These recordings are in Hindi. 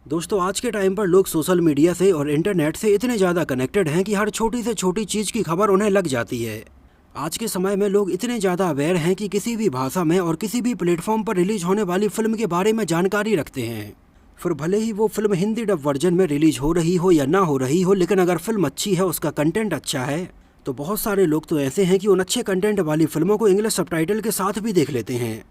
दोस्तों आज के टाइम पर लोग सोशल मीडिया से और इंटरनेट से इतने ज़्यादा कनेक्टेड हैं कि हर छोटी से छोटी चीज़ की खबर उन्हें लग जाती है। आज के समय में लोग इतने ज़्यादा अवेयर हैं कि किसी भी भाषा में और किसी भी प्लेटफॉर्म पर रिलीज होने वाली फिल्म के बारे में जानकारी रखते हैं। फिर भले ही वो फिल्म हिंदी डब वर्जन में रिलीज हो रही हो या ना हो रही हो, लेकिन अगर फिल्म अच्छी है, उसका कंटेंट अच्छा है, तो बहुत सारे लोग तो ऐसे हैं कि उन अच्छे कंटेंट वाली फिल्मों को इंग्लिश सबटाइटल के साथ भी देख लेते हैं।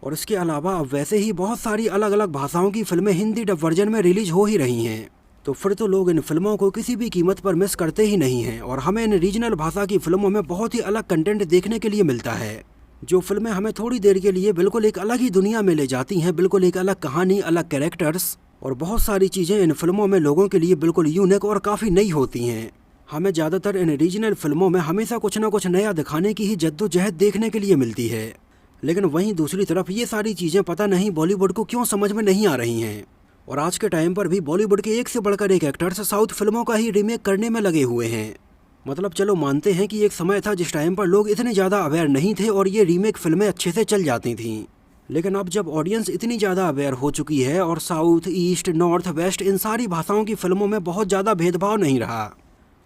और इसके अलावा अब वैसे ही बहुत सारी अलग अलग भाषाओं की फिल्में हिंदी डब वर्जन में रिलीज हो ही रही हैं। तो फिर तो लोग इन फिल्मों को किसी भी कीमत पर मिस करते ही नहीं हैं और हमें इन रीजनल भाषा की फिल्मों में बहुत ही अलग कंटेंट देखने के लिए मिलता है। जो फिल्में हमें थोड़ी देर के लिए बिल्कुल एक अलग ही दुनिया में ले जाती हैं, बिल्कुल एक अलग कहानी, अलग कैरेक्टर्स और बहुत सारी चीज़ें इन फिल्मों में लोगों के लिए बिल्कुल यूनिक और काफ़ी नई होती हैं। हमें ज़्यादातर इन रीजनल फिल्मों में हमेशा कुछ ना कुछ नया दिखाने की ही जद्दोजहद देखने के लिए मिलती है। लेकिन वहीं दूसरी तरफ ये सारी चीज़ें पता नहीं बॉलीवुड को क्यों समझ में नहीं आ रही हैं। और आज के टाइम पर भी बॉलीवुड के एक से बढ़कर एक एक्टर्स साउथ फिल्मों का ही रीमेक करने में लगे हुए हैं। मतलब चलो मानते हैं कि एक समय था जिस टाइम पर लोग इतने ज़्यादा अवेयर नहीं थे और ये रीमेक फिल्में अच्छे से चल जाती थीं। लेकिन अब जब ऑडियंस इतनी ज़्यादा अवेयर हो चुकी है और साउथ, ईस्ट, नॉर्थ, वेस्ट इन सारी भाषाओं की फिल्मों में बहुत ज़्यादा भेदभाव नहीं रहा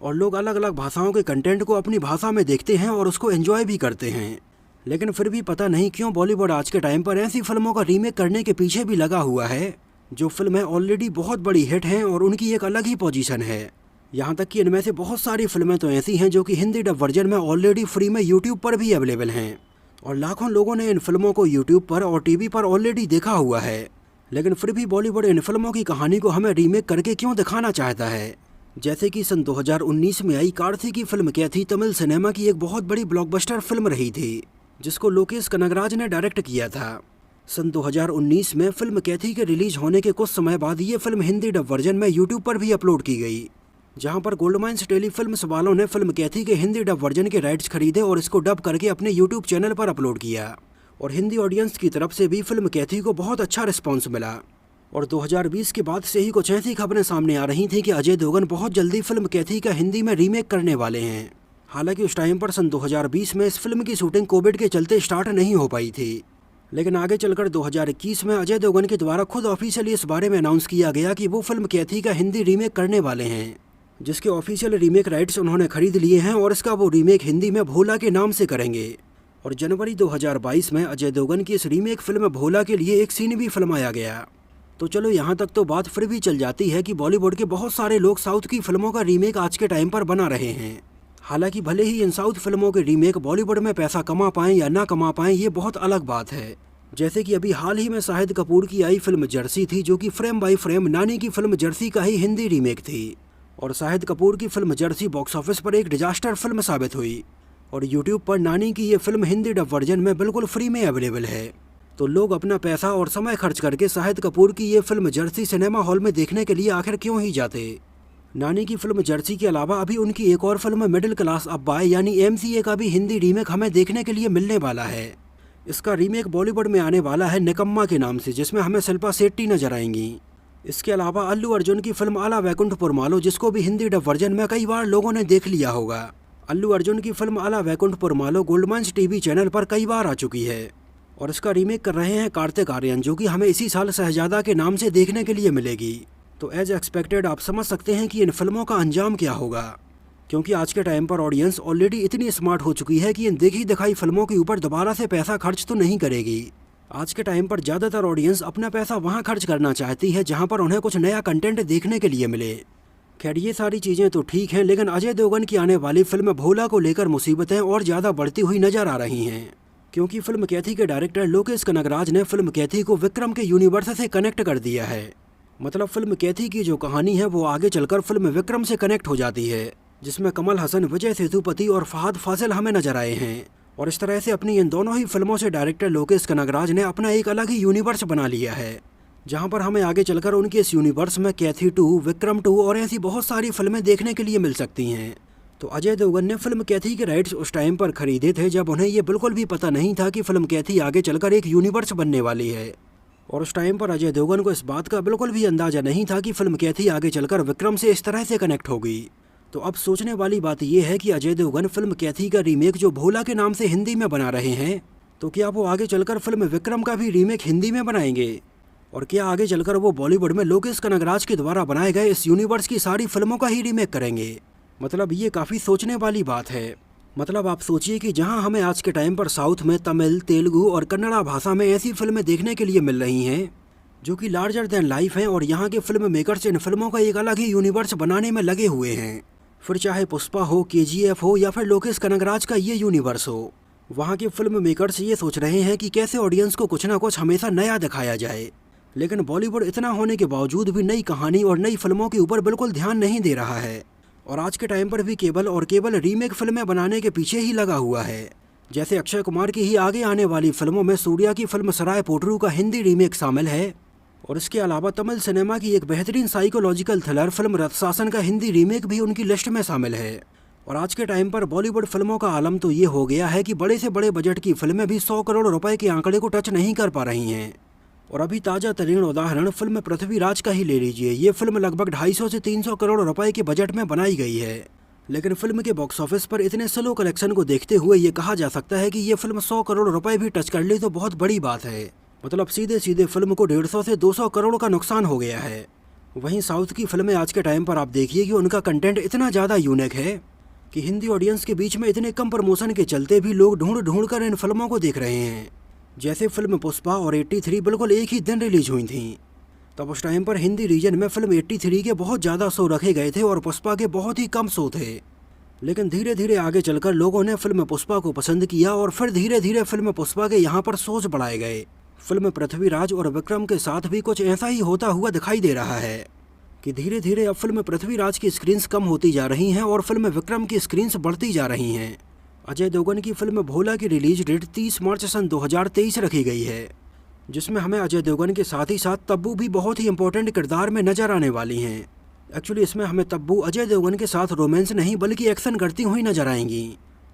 और लोग अलग अलग भाषाओं के कंटेंट को अपनी भाषा में देखते हैं और उसको एंजॉय भी करते हैं। लेकिन फिर भी पता नहीं क्यों बॉलीवुड आज के टाइम पर ऐसी फिल्मों का रीमेक करने के पीछे भी लगा हुआ है जो फिल्में ऑलरेडी बहुत बड़ी हिट हैं और उनकी एक अलग ही पोजीशन है। यहाँ तक कि इनमें से बहुत सारी फिल्में तो ऐसी हैं जो कि हिंदी डब वर्जन में ऑलरेडी फ्री में यूट्यूब पर भी अवेलेबल हैं और लाखों लोगों ने इन फिल्मों को यूट्यूब पर और टीवी पर ऑलरेडी देखा हुआ है। लेकिन फिर भी बॉलीवुड इन फिल्मों की कहानी को हमें रीमेक करके क्यों दिखाना चाहता है। जैसे कि सन 2019 में आई कार्तिक की फिल्म क्या थी, तमिल सिनेमा की एक बहुत बड़ी ब्लॉकबस्टर फिल्म रही थी जिसको लोकेश कनगराज ने डायरेक्ट किया था। सन 2019 में फिल्म कैथी के रिलीज होने के कुछ समय बाद ये फिल्म हिंदी डब वर्जन में यूट्यूब पर भी अपलोड की गई, जहां पर गोल्डमाइंस टेलीफिल्म्स वालों ने फिल्म कैथी के हिंदी डब वर्जन के राइट्स खरीदे और इसको डब करके अपने यूट्यूब चैनल पर अपलोड किया। और हिंदी ऑडियंस की तरफ से भी फिल्म कैथी को बहुत अच्छा रिस्पॉन्स मिला। और 2020 के बाद से ही कुछ ऐसी खबरें सामने आ रही थी कि अजय देवगन बहुत जल्दी फिल्म कैथी का हिंदी में रीमेक करने वाले हैं। हालांकि उस टाइम पर सन 2020 में इस फिल्म की शूटिंग कोविड के चलते स्टार्ट नहीं हो पाई थी। लेकिन आगे चलकर 2021 में अजय देवगन के द्वारा खुद ऑफिशियली इस बारे में अनाउंस किया गया कि वो फिल्म कैथी का हिंदी रीमेक करने वाले हैं, जिसके ऑफिशियल रीमेक राइट्स उन्होंने खरीद लिए हैं और इसका वो रीमेक हिंदी में भोला के नाम से करेंगे। और जनवरी 2022 में अजय देवगन की इस रीमेक फिल्म भोला के लिए एक सीन भी फिल्माया गया। तो चलो यहाँ तक तो बात फिर भी चल जाती है कि बॉलीवुड के बहुत सारे लोग साउथ की फिल्मों का रीमेक आज के टाइम पर बना रहे हैं। हालांकि भले ही इन साउथ फिल्मों के रीमेक बॉलीवुड में पैसा कमा पाएं या ना कमा पाएं, ये बहुत अलग बात है। जैसे कि अभी हाल ही में शाहिद कपूर की आई फिल्म जर्सी थी, जो कि फ्रेम बाय फ्रेम नानी की फिल्म जर्सी का ही हिंदी रीमेक थी। और शाहिद कपूर की फिल्म जर्सी बॉक्स ऑफिस पर एक डिजास्टर फिल्म साबित हुई और यूट्यूब पर नानी की ये फिल्म हिंदी डब वर्जन में बिल्कुल फ्री में अवेलेबल है। तो लोग अपना पैसा और समय खर्च करके शाहिद कपूर की ये फिल्म जर्सी सिनेमा हॉल में देखने के लिए आखिर क्यों ही जाते। नानी की फिल्म जर्सी के अलावा अभी उनकी एक और फिल्म मिडिल क्लास अब बॉय यानी MCA का भी हिंदी रीमेक हमें देखने के लिए मिलने वाला है। इसका रीमेक बॉलीवुड में आने वाला है निकम्मा के नाम से, जिसमें हमें शिल्पा शेट्टी नजर आएंगी। इसके अलावा अल्लू अर्जुन की फिल्म आला वैकुंठपुर मालो, जिसको भी हिंदी डब वर्जन में कई बार लोगों ने देख लिया होगा। अल्लू अर्जुन की फिल्म आला वैकुंठपुर मालो गोल्डमाइंस टीवी चैनल पर कई बार आ चुकी है और इसका रीमेक कर रहे हैं कार्तिक आर्यन, जो कि हमें इसी साल शहजादा के नाम से देखने के लिए मिलेगी। तो एज एक्सपेक्टेड आप समझ सकते हैं कि इन फिल्मों का अंजाम क्या होगा, क्योंकि आज के टाइम पर ऑडियंस ऑलरेडी इतनी स्मार्ट हो चुकी है कि इन देखी दिखाई फिल्मों के ऊपर दोबारा से पैसा खर्च तो नहीं करेगी। आज के टाइम पर ज़्यादातर ऑडियंस अपना पैसा वहाँ खर्च करना चाहती है जहाँ पर उन्हें कुछ नया कंटेंट देखने के लिए मिले। खैर ये सारी चीज़ें तो ठीक हैं, लेकिन अजय देवगन की आने वाली फिल्म भोला को लेकर मुसीबतें और ज़्यादा बढ़ती हुई नजर आ रही हैं, क्योंकि फिल्म कैथी के डायरेक्टर लोकेश कनगराज ने फिल्म कैथी को विक्रम के यूनिवर्स से कनेक्ट कर दिया है। मतलब फिल्म कैथी की जो कहानी है वो आगे चलकर फिल्म विक्रम से कनेक्ट हो जाती है, जिसमें कमल हसन, विजय सेतुपति और फहद फासिल हमें नजर आए हैं। और इस तरह से अपनी इन दोनों ही फिल्मों से डायरेक्टर लोकेश कनगराज ने अपना एक अलग ही यूनिवर्स बना लिया है, जहां पर हमें आगे चलकर उनके इस यूनिवर्स में कैथी 2, विक्रम 2 और ऐसी बहुत सारी फिल्में देखने के लिए मिल सकती हैं। तो अजय देवगन ने फिल्म कैथी के राइट्स उस टाइम पर खरीदे थे जब उन्हें ये बिल्कुल भी पता नहीं था कि फिल्म कैथी आगे चलकर एक यूनिवर्स बनने वाली है। और उस टाइम पर अजय देवगन को इस बात का बिल्कुल भी अंदाजा नहीं था कि फिल्म कैथी आगे चलकर विक्रम से इस तरह से कनेक्ट होगी। तो अब सोचने वाली बात यह है कि अजय देवगन फिल्म कैथी का रीमेक जो भोला के नाम से हिंदी में बना रहे हैं, तो क्या वो आगे चलकर फिल्म विक्रम का भी रीमेक हिंदी में बनाएंगे? और क्या आगे चलकर वो बॉलीवुड में लोकेश कनगराज के द्वारा बनाए गए इस यूनिवर्स की सारी फिल्मों का ही रीमेक करेंगे? मतलब ये काफ़ी सोचने वाली बात है। मतलब आप सोचिए कि जहां हमें आज के टाइम पर साउथ में तमिल, तेलुगु और कन्नड़ा भाषा में ऐसी फिल्में देखने के लिए मिल रही हैं जो कि लार्जर देन लाइफ हैं, और यहाँ के फिल्म मेकर्स इन फिल्मों का एक अलग ही यूनिवर्स बनाने में लगे हुए हैं। फिर चाहे पुष्पा हो, KGF हो या फिर लोकेश कनगराज का ये यूनिवर्स हो, वहाँ के फिल्म मेकर्स ये सोच रहे हैं कि कैसे ऑडियंस को कुछ ना कुछ हमेशा नया दिखाया जाए। लेकिन बॉलीवुड इतना होने के बावजूद भी नई कहानी और नई फिल्मों के ऊपर बिल्कुल ध्यान नहीं दे रहा है, और आज के टाइम पर भी केवल रीमेक फिल्में बनाने के पीछे ही लगा हुआ है। जैसे अक्षय कुमार की ही आगे आने वाली फिल्मों में सूर्या की फिल्म सराय पोटरू का हिंदी रीमेक शामिल है, और इसके अलावा तमिल सिनेमा की एक बेहतरीन साइकोलॉजिकल थ्रिलर फिल्म रथशासन का हिंदी रीमेक भी उनकी लिस्ट में शामिल है। और आज के टाइम पर बॉलीवुड फिल्मों का आलम तो ये हो गया है कि बड़े से बड़े बजट की फिल्में भी 100 करोड़ रुपए के आंकड़े को टच नहीं कर पा रही हैं। और अभी ताज़ा तरीन उदाहरण फिल्म पृथ्वीराज का ही ले लीजिए। ये फिल्म लगभग 250 से 300 करोड़ रुपए के बजट में बनाई गई है, लेकिन फिल्म के बॉक्स ऑफिस पर इतने स्लो कलेक्शन को देखते हुए ये कहा जा सकता है कि ये फिल्म 100 करोड़ रुपए भी टच कर ली तो बहुत बड़ी बात है। मतलब सीधे सीधे फिल्म को 150 से 200 करोड़ का नुकसान हो गया है। वहीं साउथ की फिल्में आज के टाइम पर आप देखिए कि उनका कंटेंट इतना ज़्यादा यूनिक है कि हिंदी ऑडियंस के बीच में इतने कम प्रमोशन के चलते भी लोग ढूंढ कर इन फिल्मों को देख रहे हैं। जैसे फिल्म पुष्पा और 83 बिल्कुल एक ही दिन रिलीज हुई थी, तब उस टाइम पर हिंदी रीजन में फिल्म 83 के बहुत ज़्यादा शो रखे गए थे और पुष्पा के बहुत ही कम शो थे। लेकिन धीरे धीरे आगे चलकर लोगों ने फिल्म पुष्पा को पसंद किया और फिर धीरे धीरे फिल्म पुष्पा के यहाँ पर शोज बढ़ाए गए। फिल्म पृथ्वीराज और विक्रम के साथ भी कुछ ऐसा ही होता हुआ दिखाई दे रहा है कि धीरे धीरे अब फिल्म पृथ्वीराज की स्क्रीन्स कम होती जा रही हैं और फिल्म विक्रम की स्क्रीन्स बढ़ती जा रही हैं। अजय देवगन की फिल्म भोला की रिलीज डेट 30 मार्च सन 2023 रखी गई है, जिसमें हमें अजय देवगन के साथ ही साथ तब्बू भी बहुत ही इंपॉर्टेंट किरदार में नजर आने वाली हैं। एक्चुअली इसमें हमें तब्बू अजय देवगन के साथ रोमांस नहीं बल्कि एक्शन करती हुई नजर आएंगी।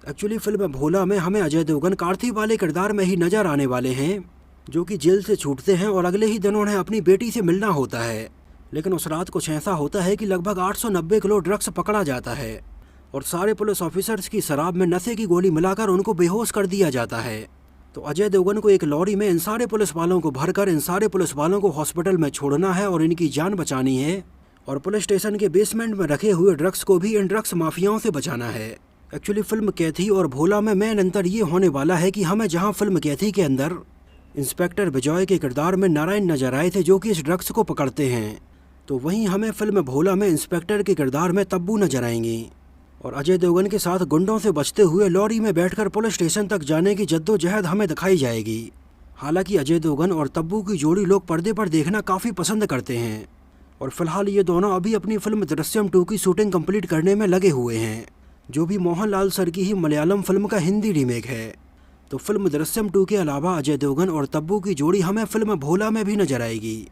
एक्चुअली फिल्म भोला में हमें अजय देवगन कार्ती वाले किरदार में ही नजर आने वाले हैं, जो कि जेल से छूटते हैं और अगले ही दिन उन्हें अपनी बेटी से मिलना होता है। लेकिन उस रात कुछ ऐसा होता है कि लगभग 890 किलो ड्रग्स पकड़ा जाता है और सारे पुलिस ऑफिसर्स की शराब में नशे की गोली मिलाकर उनको बेहोश कर दिया जाता है। तो अजय देवगन को एक लॉरी में इन सारे पुलिस वालों को भरकर इन सारे पुलिस वालों को हॉस्पिटल में छोड़ना है और इनकी जान बचानी है, और पुलिस स्टेशन के बेसमेंट में रखे हुए ड्रग्स को भी इन ड्रग्स माफियाओं से बचाना है। एक्चुअली फिल्म कैथी और भोला में मेन अंतर ये होने वाला है कि हमें जहाँ फिल्म कैथी के अंदर इंस्पेक्टर विजय के किरदार में नारायण नजर आए थे जो कि इस ड्रग्स को पकड़ते हैं, तो वहीं हमें फिल्म भोला में इंस्पेक्टर के किरदार में तब्बू नजर आएंगी और अजय देवगन के साथ गुंडों से बचते हुए लॉरी में बैठकर पुलिस स्टेशन तक जाने की जद्दोजहद हमें दिखाई जाएगी। हालांकि अजय देवगन और तब्बू की जोड़ी लोग पर्दे पर देखना काफ़ी पसंद करते हैं, और फिलहाल ये दोनों अभी अपनी फिल्म दृश्यम 2 की शूटिंग कंप्लीट करने में लगे हुए हैं, जो भी मोहनलाल सर की ही मलयालम फिल्म का हिंदी रीमेक है। तो फिल्म दृश्यम 2 के अलावा अजय देवगन और तब्बू की जोड़ी हमें फिल्म भोला में भी नजर आएगी,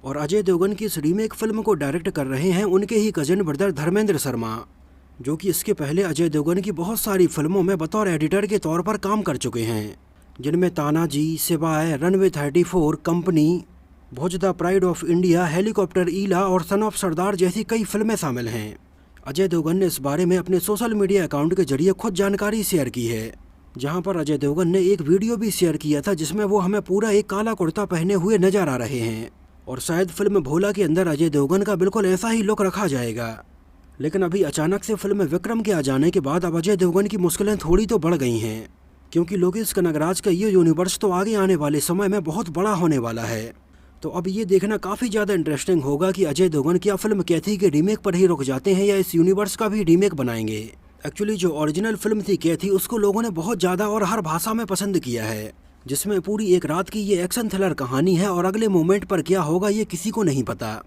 और अजय देवगन की इस रीमेक फिल्म को डायरेक्ट कर रहे हैं उनके ही कजिन ब्रदर धर्मेंद्र शर्मा, जो कि इसके पहले अजय देवगन की बहुत सारी फिल्मों में बतौर एडिटर के तौर पर काम कर चुके हैं, जिनमें Tanhaji, Shivaay, runway 34, company, Bhuj the pride of India, helicopter Eela और सन ऑफ सरदार जैसी कई फिल्में शामिल हैं। अजय देवगन ने इस बारे में अपने सोशल मीडिया अकाउंट के जरिए खुद जानकारी शेयर की है, जहां पर अजय देवगन ने एक वीडियो भी शेयर किया था जिसमें वो हमें पूरा एक काला कुर्ता पहने हुए नजर आ रहे हैं, और शायद फिल्म भोला के अंदर अजय देवगन का बिल्कुल ऐसा ही लुक रखा जाएगा। लेकिन अभी अचानक से फिल्म विक्रम के आ जाने के बाद अब अजय देवगन की मुश्किलें थोड़ी तो बढ़ गई हैं, क्योंकि लोकेश कनगराज का ये यूनिवर्स तो आगे आने वाले समय में बहुत बड़ा होने वाला है। तो अब ये देखना काफ़ी ज़्यादा इंटरेस्टिंग होगा कि अजय देवगन क्या फिल्म कैथी के रीमेक पर ही रुक जाते हैं या इस यूनिवर्स का भी रीमेक बनाएंगे। एक्चुअली जो ओरिजिनल फिल्म थी कैथी, उसको लोगों ने बहुत ज़्यादा और हर भाषा में पसंद किया है, जिसमें पूरी एक रात की ये एक्शन थ्रिलर कहानी है और अगले मोमेंट पर क्या होगा ये किसी को नहीं पता।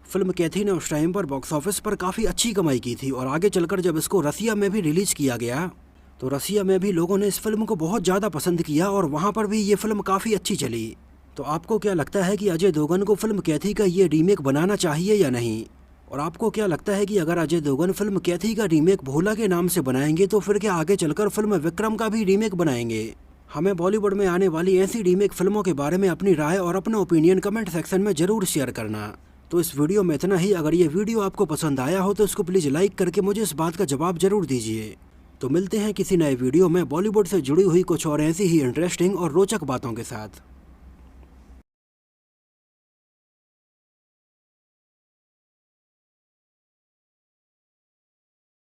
फिल्म कैथी ने उस टाइम पर बॉक्स ऑफिस पर काफ़ी अच्छी कमाई की थी, और आगे चलकर जब इसको रसिया में भी रिलीज़ किया गया तो रसिया में भी लोगों ने इस फिल्म को बहुत ज़्यादा पसंद किया और वहाँ पर भी ये फिल्म काफ़ी अच्छी चली। तो आपको क्या लगता है कि अजय देवगन को फिल्म कैथी का ये रीमेक बनाना चाहिए या नहीं? और आपको क्या लगता है कि अगर अजय देवगन फिल्म कैथी का रीमेक भोला के नाम से बनाएंगे तो फिर क्या आगे चलकर फिल्म विक्रम का भी रीमेक बनाएंगे? हमें बॉलीवुड में आने वाली ऐसी रीमेक फिल्मों के बारे में अपनी राय और अपना ओपिनियन कमेंट सेक्शन में ज़रूर शेयर करना। तो इस वीडियो में इतना ही। अगर ये वीडियो आपको पसंद आया हो तो इसको प्लीज़ लाइक करके मुझे इस बात का जवाब ज़रूर दीजिए। तो मिलते हैं किसी नए वीडियो में बॉलीवुड से जुड़ी हुई कुछ और ऐसी ही इंटरेस्टिंग और रोचक बातों के साथ।